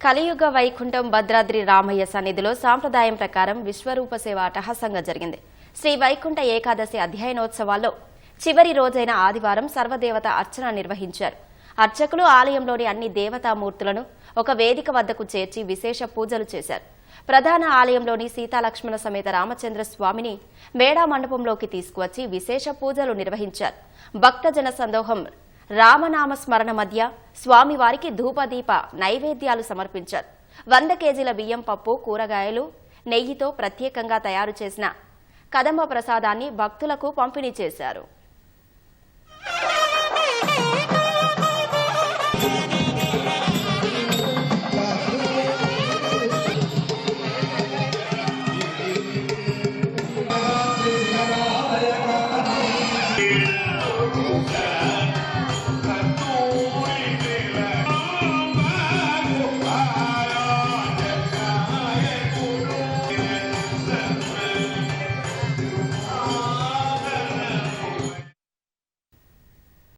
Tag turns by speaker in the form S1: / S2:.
S1: కలియుగ వైకుంఠం భద్రాద్రి రామయ్య సన్నిధిలో సాంప్రదాయం ప్రకారం విశ్వరూప సేవ అట్టహాసంగా జరిగింది. శ్రీ వైకుంఠ ఏకాదశి అధ్యయనోత్సవాల్లో చివరి రోజైన ఆదివారం సర్వదేవత అర్చన నిర్వహించారు. అర్చకులు ఆలయంలోని అన్ని దేవతామూర్తులను ఒక వేదిక వద్దకు చేర్చి విశేష పూజలు చేశారు. ప్రధాన ఆలయంలోని సీతాలక్ష్మణ సమేత రామచంద్ర స్వామిని మేడా మండపంలోకి తీసుకువచ్చి విశేష పూజలు నిర్వహించారు. భక్తజన సందోహం రామనామ స్మరణ మధ్య స్వామివారికి ధూపదీప నైవేద్యాలు సమర్పించారు. 100 కేజీల బియ్యం, పప్పు, కూరగాయలు, నెయ్యితో ప్రత్యేకంగా తయారు చేసిన కదంబ ప్రసాదాన్ని భక్తులకు పంపిణీ చేశారు.